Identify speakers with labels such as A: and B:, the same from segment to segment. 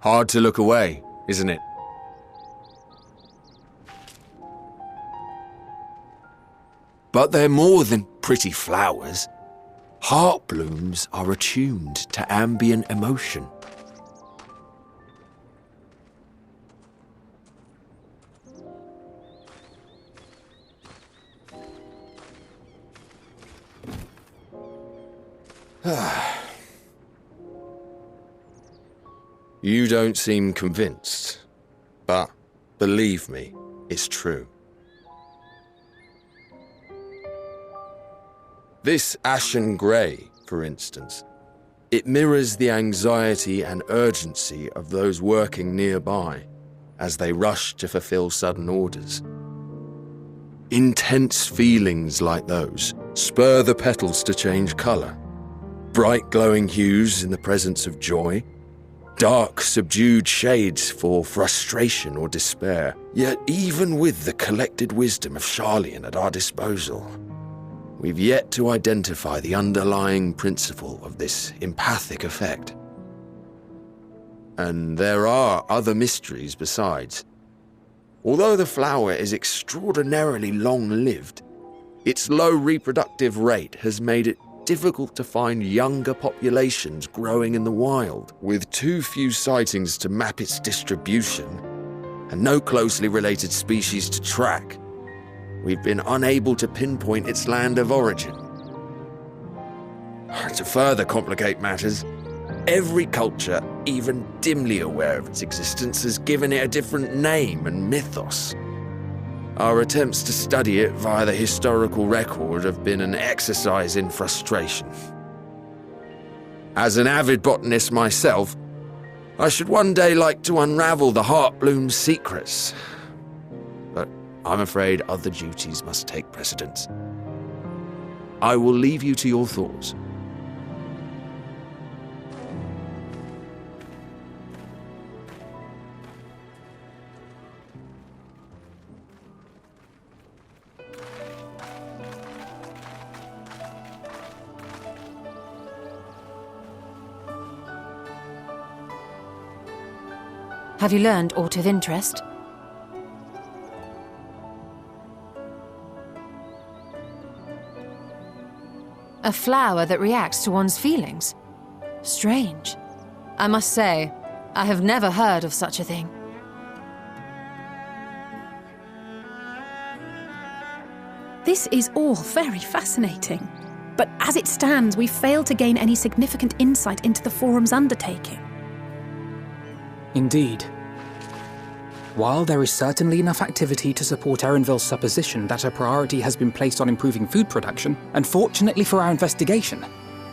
A: Hard to look away, isn't it? But they're more than pretty flowers. Heart blooms are attuned to ambient emotion. You don't seem convinced, but believe me, it's true. This ashen grey, for instance, it mirrors the anxiety and urgency of those working nearby as they rush to fulfill sudden orders. Intense feelings like those spur the petals to change colour. Bright glowing hues in the presence of joy, dark subdued shades for frustration or despair. Yet even with the collected wisdom of Charlian at our disposal, we've yet to identify the underlying principle of this empathic effect. And there are other mysteries besides. Although the flower is extraordinarily long-lived, its low reproductive rate has made it difficult to find younger populations growing in the wild. With too few sightings to map its distribution, and no closely related species to track, we've been unable to pinpoint its land of origin. To further complicate matters, every culture, even dimly aware of its existence, has given it a different name and mythos. Our attempts to study it via the historical record have been an exercise in frustration. As an avid botanist myself, I should one day like to unravel the Heartbloom's secrets. But I'm afraid other duties must take precedence. I will leave you to your thoughts.
B: Have you learned aught of interest? A flower that reacts to one's feelings? Strange. I must say, I have never heard of such a thing.
C: This is all very fascinating. But as it stands, we've failed to gain any significant insight into the Forum's undertaking.
D: Indeed. While there is certainly enough activity to support Erenville's supposition that a priority has been placed on improving food production, unfortunately for our investigation,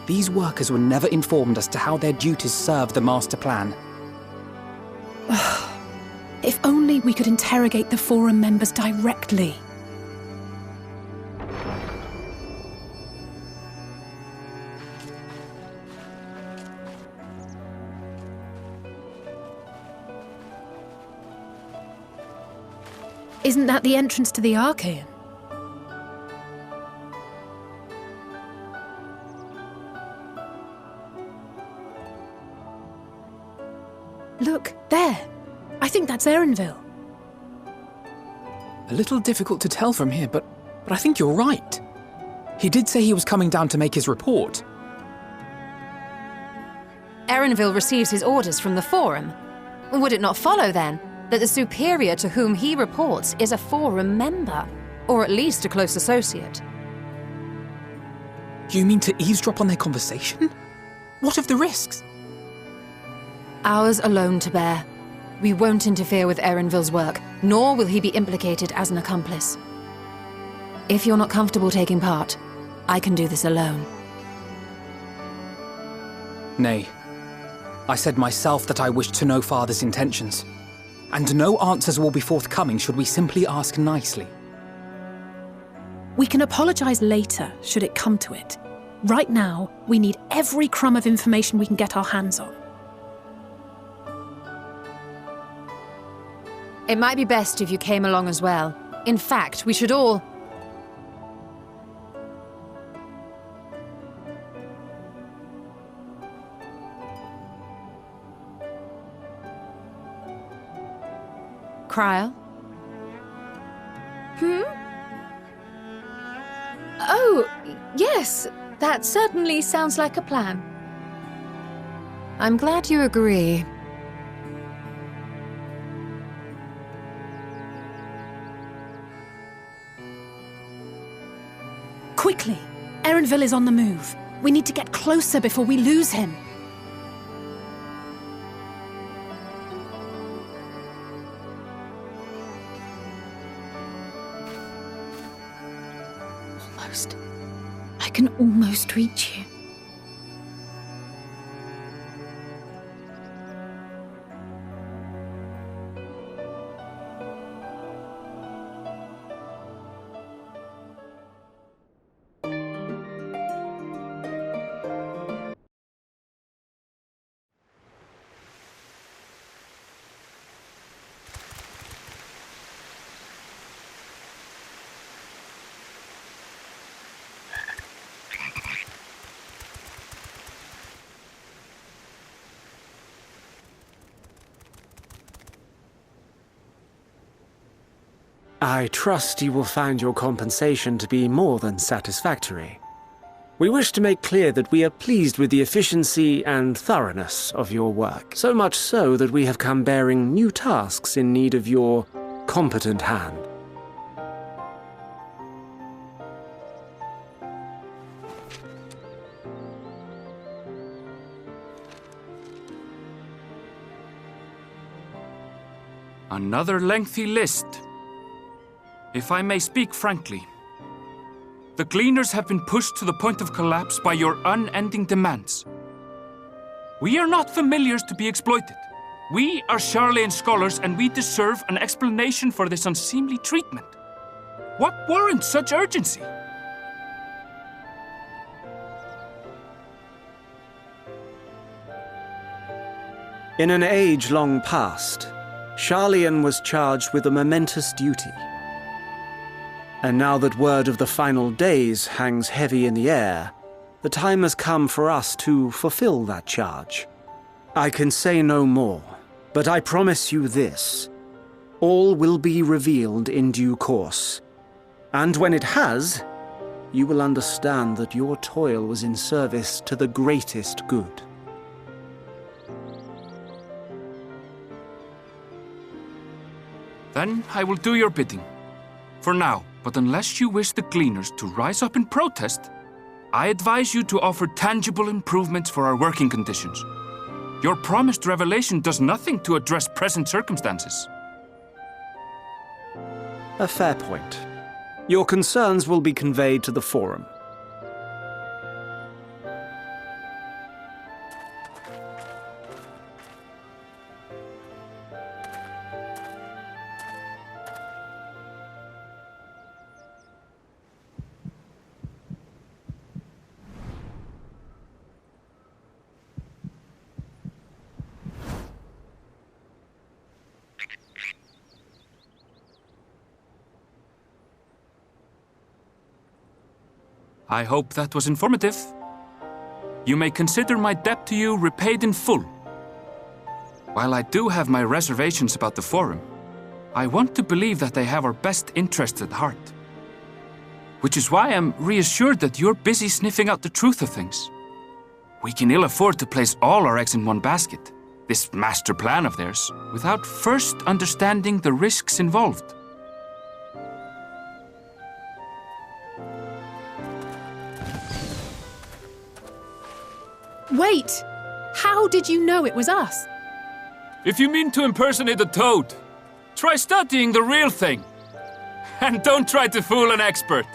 D: these workers were never informed as to how their duties serve the master plan.
C: If only we could interrogate the Forum members directly. Isn't that the entrance to the Archaean? Look, there. I think that's Erenville.
D: A little difficult to tell from here, but I think you're right. He did say he was coming down to make his report.
B: Erenville receives his orders from the Forum. Would it not follow, then, that the superior to whom he reports is a Forum member, or at least a close associate?
D: You mean to eavesdrop on their conversation? What of the risks?
B: Ours alone to bear. We won't interfere with Erenville's work, nor will he be implicated as an accomplice. If you're not comfortable taking part, I can do this alone.
D: Nay. I said myself that I wished to know Father's intentions. And no answers will be forthcoming should we simply ask nicely.
C: We can apologize later, should it come to it. Right now, we need every crumb of information we can get our hands on.
B: It might be best if you came along as well. In fact, we should all... cryo?
E: Oh, yes. That certainly sounds like a plan.
B: I'm glad you agree.
C: Quickly! Erenville is on the move. We need to get closer before we lose him.
E: Almost. I can almost reach you.
F: I trust you will find your compensation to be more than satisfactory. We wish to make clear that we are pleased with the efficiency and thoroughness of your work, so much so that we have come bearing new tasks in need of your competent hand.
G: Another lengthy list. If I may speak frankly, the Gleaners have been pushed to the point of collapse by your unending demands. We are not familiars to be exploited. We are Sharlayan scholars, and we deserve an explanation for this unseemly treatment. What warrants such urgency?
F: In an age long past, Sharlayan was charged with a momentous duty. And now that word of the final days hangs heavy in the air, the time has come for us to fulfill that charge. I can say no more, but I promise you this. All will be revealed in due course. And when it has, you will understand that your toil was in service to the greatest good.
G: Then I will do your bidding. For now, but unless you wish the Gleaners to rise up in protest, I advise you to offer tangible improvements for our working conditions. Your promised revelation does nothing to address present circumstances.
F: A fair point. Your concerns will be conveyed to the Forum.
G: I hope that was informative. You may consider my debt to you repaid in full. While I do have my reservations about the Forum, I want to believe that they have our best interests at heart. Which is why I'm reassured that you're busy sniffing out the truth of things. We can ill afford to place all our eggs in one basket, this master plan of theirs, without first understanding the risks involved.
C: Wait! How did you know it was us?
G: If you mean to impersonate a toad, try studying the real thing. And don't try to fool an expert.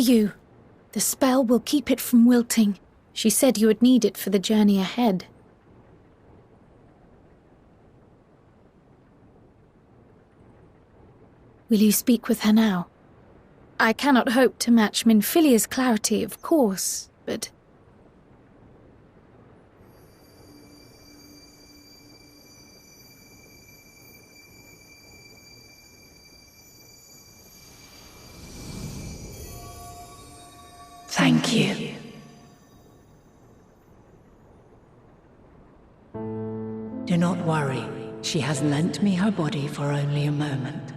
C: you. The spell will keep it from wilting. She said you would need it for the journey ahead. Will you speak with her now? I cannot hope to match Minfilia's clarity, of course, but...
H: Thank you. Do not worry. She has lent me her body for only a moment.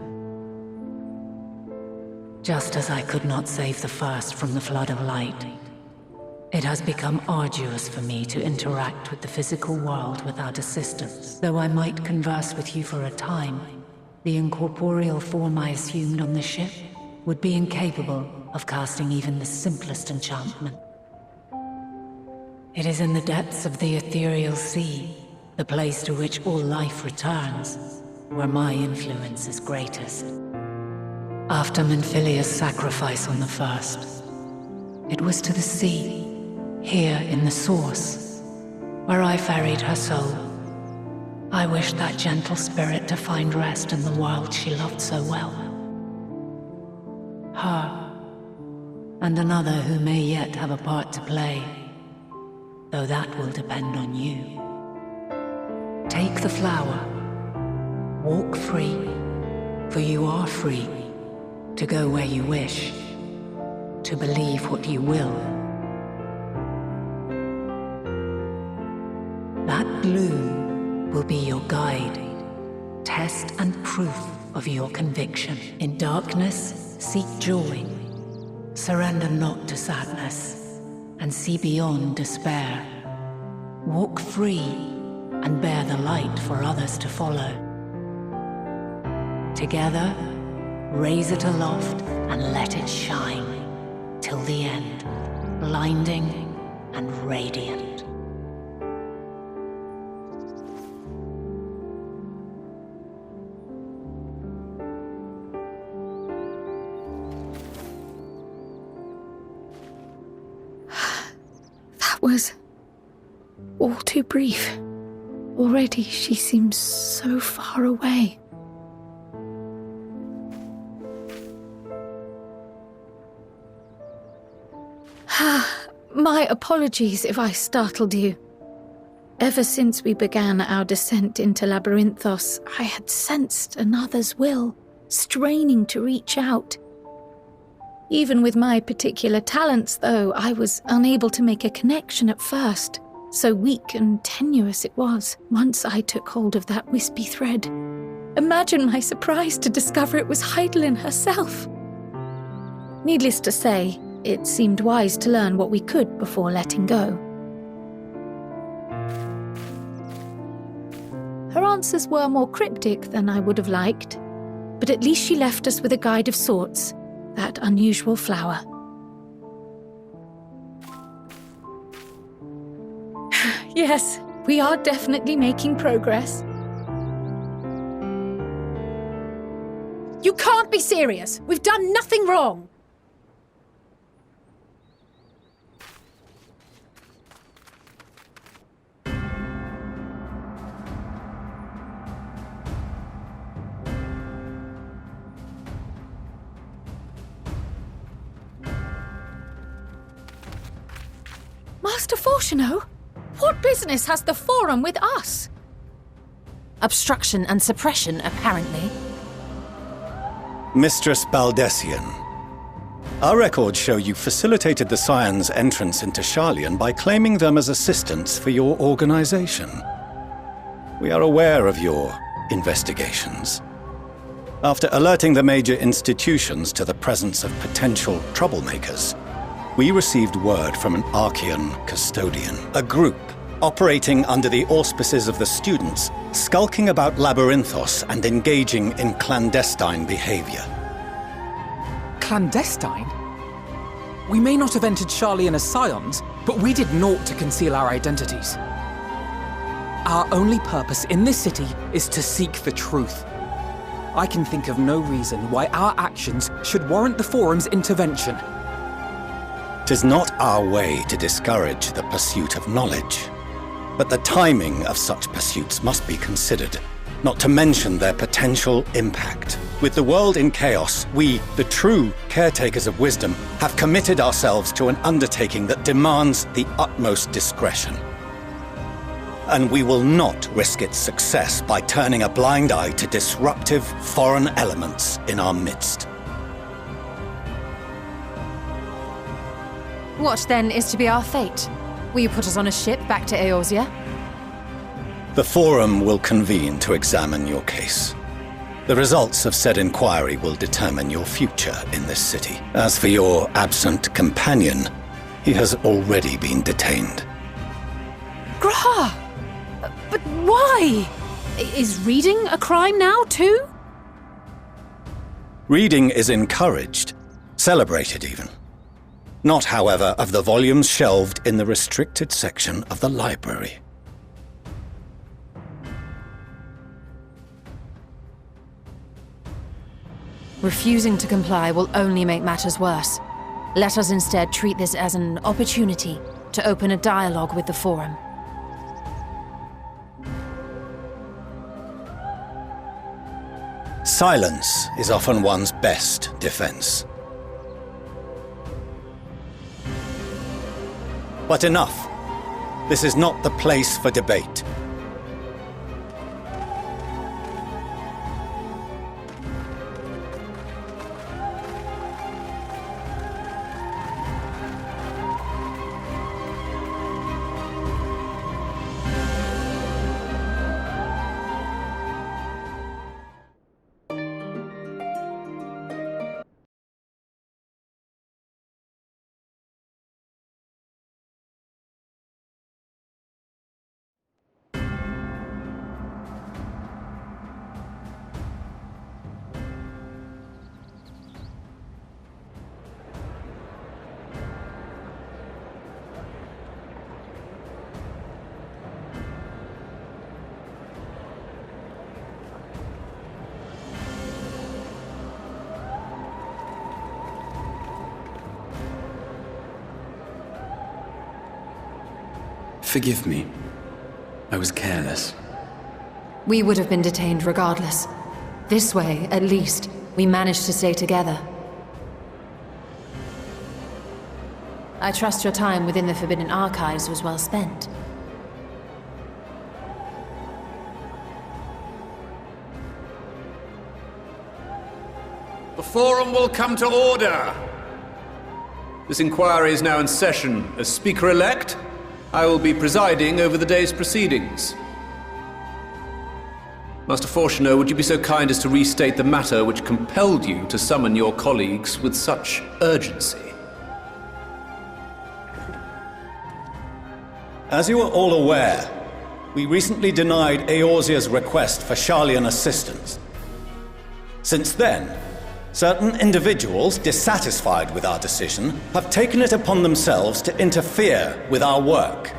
H: Just as I could not save the first from the flood of light, it has become arduous for me to interact with the physical world without assistance. Though I might converse with you for a time, the incorporeal form I assumed on the ship would be incapable of casting even the simplest enchantment. It is in the depths of the ethereal sea, the place to which all life returns, where my influence is greatest. After Minfilia's sacrifice on the first, it was to the sea, here in the source, where I ferried her soul. I wished that gentle spirit to find rest in the world she loved so well. Her, and another who may yet have a part to play, though that will depend on you. Take the flower, walk free, for you are free, to go where you wish, to believe what you will. That bloom will be your guide, test and proof of your conviction. In darkness, seek joy. Surrender not to sadness, and see beyond despair. Walk free, and bear the light for others to follow. Together, raise it aloft and let it shine till the end, blinding and radiant.
C: That was all too brief. Already she seems so far away. My apologies if I startled you. Ever since we began our descent into Labyrinthos, I had sensed another's will, straining to reach out. Even with my particular talents, though, I was unable to make a connection at first. So weak and tenuous it was, once I took hold of that wispy thread. Imagine my surprise to discover it was Heidelin herself. Needless to say, it seemed wise to learn what we could before letting go. Her answers were more cryptic than I would have liked, but at least she left us with a guide of sorts, that unusual flower. Yes, we are definitely making progress.
I: You can't be serious! We've done nothing wrong!
C: Master Fortuno? What business has the Forum with us?
B: Obstruction and suppression, apparently.
J: Mistress Baldessian, our records show you facilitated the Scions' entrance into Sharlayan by claiming them as assistants for your organization. We are aware of your investigations. After alerting the major institutions to the presence of potential troublemakers, we received word from an Archean custodian, a group operating under the auspices of the students, skulking about Labyrinthos and engaging in clandestine behavior.
D: Clandestine? We may not have entered Sharlayan as Scions, but we did naught to conceal our identities. Our only purpose in this city is to seek the truth. I can think of no reason why our actions should warrant the Forum's intervention.
J: 'Tis not our way to discourage the pursuit of knowledge, but the timing of such pursuits must be considered, not to mention their potential impact. With the world in chaos, we, the true caretakers of wisdom, have committed ourselves to an undertaking that demands the utmost discretion. And we will not risk its success by turning a blind eye to disruptive foreign elements in our midst.
B: What then is to be our fate? Will you put us on a ship back to Eorzea?
J: The Forum will convene to examine your case. The results of said inquiry will determine your future in this city. As for your absent companion, he has already been detained.
B: Grah! But why? Is reading a crime now, too?
J: Reading is encouraged, celebrated even. Not, however, of the volumes shelved in the restricted section of the library.
B: Refusing to comply will only make matters worse. Let us instead treat this as an opportunity to open a dialogue with the Forum.
J: Silence is often one's best defense. But enough. This is not the place for debate.
K: Forgive me. I was careless.
B: We would have been detained regardless. This way, at least, we managed to stay together. I trust your time within the Forbidden Archives was well spent.
L: The Forum will come to order! This inquiry is now in session. As Speaker-elect, I will be presiding over the day's proceedings. Master Fortuner, would you be so kind as to restate the matter which compelled you to summon your colleagues with such urgency?
J: As you are all aware, we recently denied Eorzea's request for Sharlayan assistance. Since then, certain individuals dissatisfied with our decision have taken it upon themselves to interfere with our work.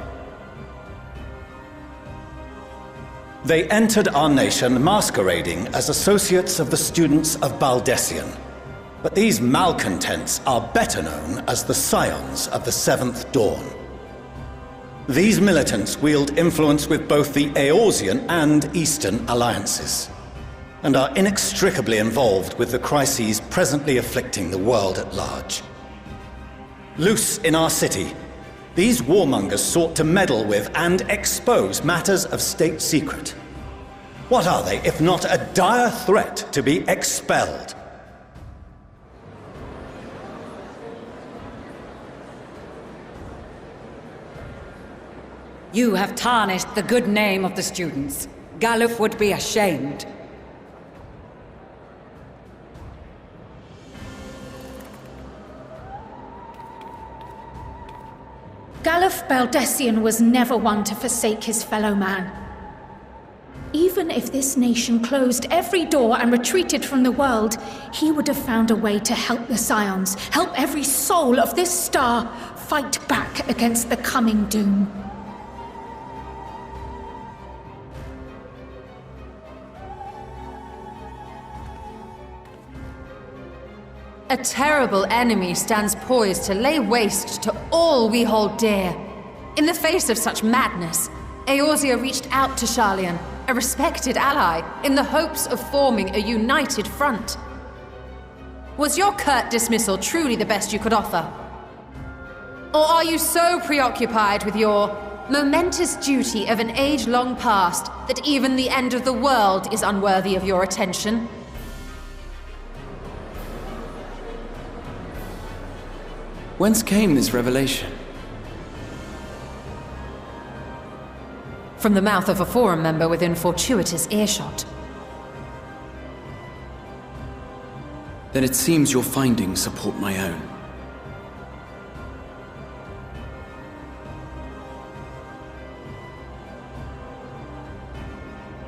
J: They entered our nation masquerading as associates of the students of Baldessian. But these malcontents are better known as the Scions of the Seventh Dawn. These militants wield influence with both the Eorzean and Eastern alliances, and are inextricably involved with the crises presently afflicting the world at large. Loose in our city, these warmongers sought to meddle with and expose matters of state secret. What are they, if not a dire threat to be expelled?
M: You have tarnished the good name of the students. Galuf would be ashamed.
C: Galuf Baldessian was never one to forsake his fellow man. Even if this nation closed every door and retreated from the world, he would have found a way to help the Scions, help every soul of this star fight back against the coming doom.
B: A terrible enemy stands poised to lay waste to all we hold dear. In the face of such madness, Eorzea reached out to Sharlayan, a respected ally, in the hopes of forming a united front. Was your curt dismissal truly the best you could offer? Or are you so preoccupied with your momentous duty of an age long past that even the end of the world is unworthy of your attention?
K: Whence came this revelation?
B: From the mouth of a Forum member within fortuitous earshot.
K: Then it seems your findings support my own.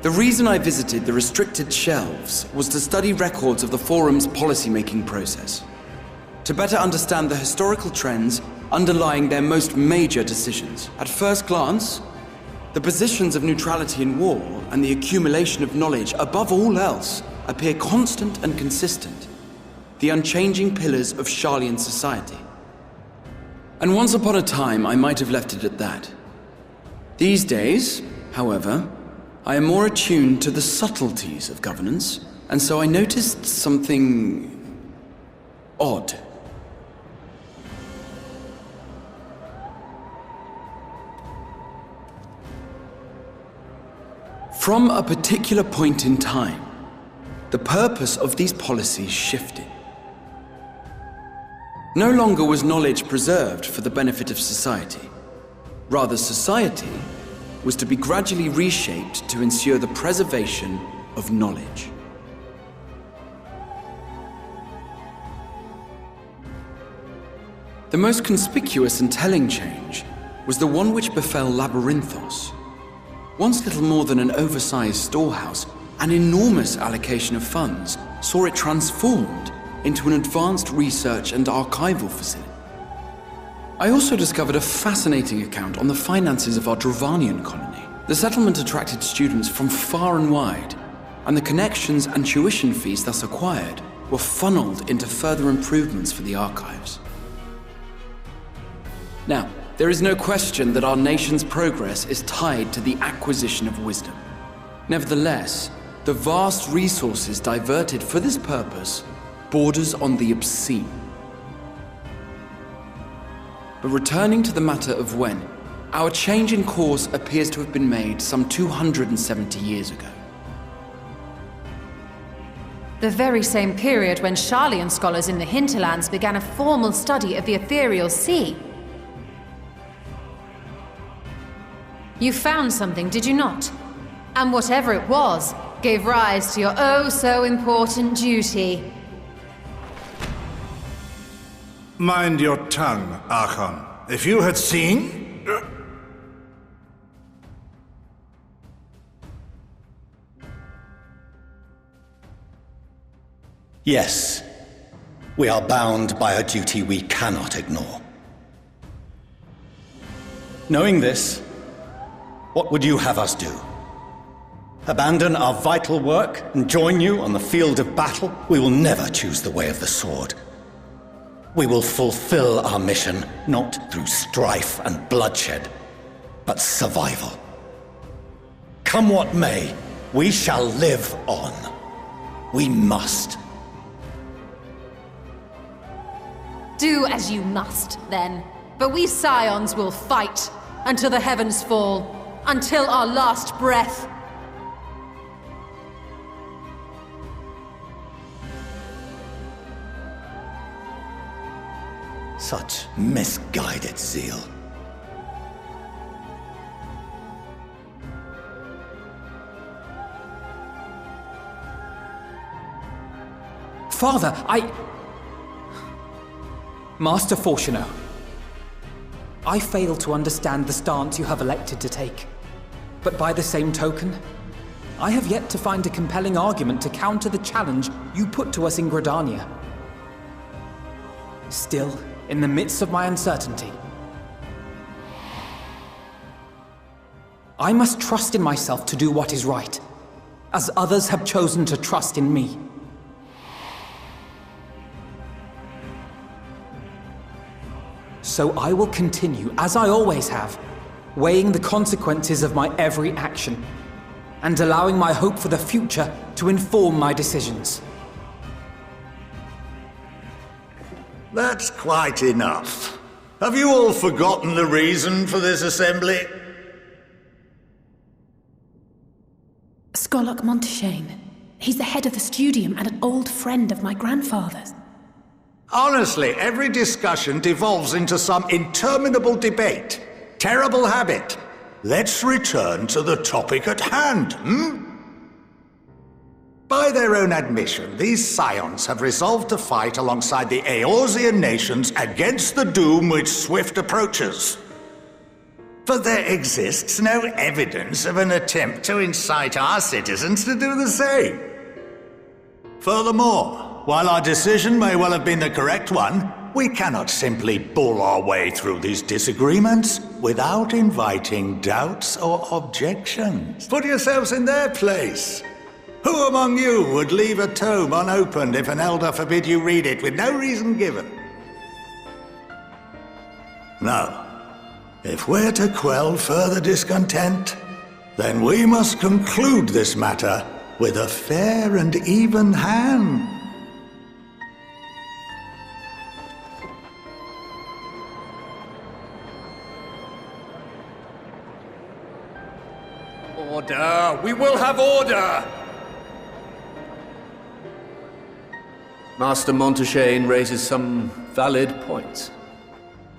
K: The reason I visited the restricted shelves was to study records of the Forum's policy-making process, to better understand the historical trends underlying their most major decisions. At first glance, the positions of neutrality in war and the accumulation of knowledge above all else appear constant and consistent, the unchanging pillars of Sharlayan society. And once upon a time, I might have left it at that. These days, however, I am more attuned to the subtleties of governance, and so I noticed something odd. From a particular point in time, the purpose of these policies shifted. No longer was knowledge preserved for the benefit of society. Rather, society was to be gradually reshaped to ensure the preservation of knowledge. The most conspicuous and telling change was the one which befell Labyrinthos. Once little more than an oversized storehouse, an enormous allocation of funds saw it transformed into an advanced research and archival facility. I also discovered a fascinating account on the finances of our Dravanian colony. The settlement attracted students from far and wide, and the connections and tuition fees thus acquired were funneled into further improvements for the archives. Now, there is no question that our nation's progress is tied to the acquisition of wisdom. Nevertheless, the vast resources diverted for this purpose borders on the obscene. But returning to the matter of when, our change in course appears to have been made some 270 years ago.
B: The very same period when Sharlayan scholars in the hinterlands began a formal study of the ethereal sea. You found something, did you not? And whatever it was, gave rise to your oh-so-important duty.
N: Mind your tongue, Archon. If you had seen...
J: Yes, we are bound by a duty we cannot ignore. Knowing this, what would you have us do? Abandon our vital work and join you on the field of battle? We will never choose the way of the sword. We will fulfill our mission, not through strife and bloodshed, but survival. Come what may, we shall live on. We must.
B: Do as you must, then. But we Scions will fight until the heavens fall, until our last breath.
J: Such misguided zeal.
D: Father, Master Fortuno, I fail to understand the stance you have elected to take. But by the same token, I have yet to find a compelling argument to counter the challenge you put to us in Gridania. Still, in the midst of my uncertainty, I must trust in myself to do what is right, as others have chosen to trust in me. So I will continue, as I always have, weighing the consequences of my every action, and allowing my hope for the future to inform my decisions.
N: That's quite enough. Have you all forgotten the reason for this assembly?
I: Skolok Monteshane. He's the head of the studium and an old friend of my grandfather's.
N: Honestly, every discussion devolves into some interminable debate. Terrible habit. Let's return to the topic at hand, By their own admission, these scions have resolved to fight alongside the Eorzean nations against the doom which swift approaches. But there exists no evidence of an attempt to incite our citizens to do the same. Furthermore, while our decision may well have been the correct one, we cannot simply bull our way through these disagreements without inviting doubts or objections. Put yourselves in their place. Who among you would leave a tome unopened if an elder forbid you read it with no reason given? Now, if we're to quell further discontent, then we must conclude this matter with a fair and even hand.
L: Order! We will have order! Master Monteshane raises some valid points.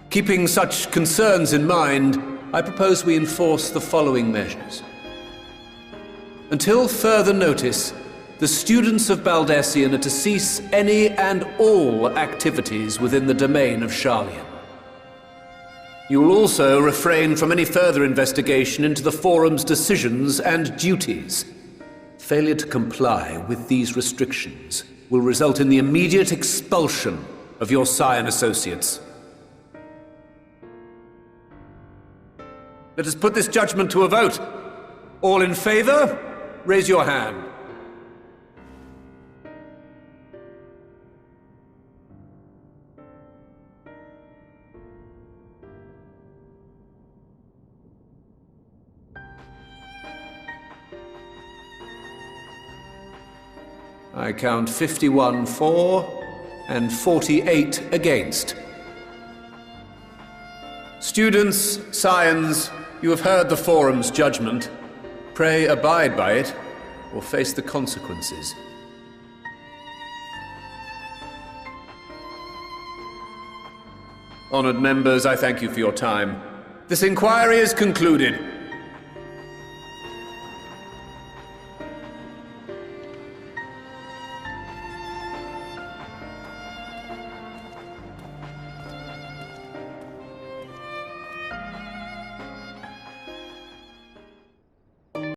L: Keeping such concerns in mind, I propose we enforce the following measures. Until further notice, the students of Baldessian are to cease any and all activities within the domain of Sharlayan. You will also refrain from any further investigation into the Forum's decisions and duties. Failure to comply with these restrictions will result in the immediate expulsion of your Scion associates. Let us put this judgment to a vote. All in favor, raise your hand. I count 51 for and 48 against. Students, Scions, you have heard the Forum's judgment. Pray abide by it, or face the consequences. Honored members, I thank you for your time. This inquiry is concluded.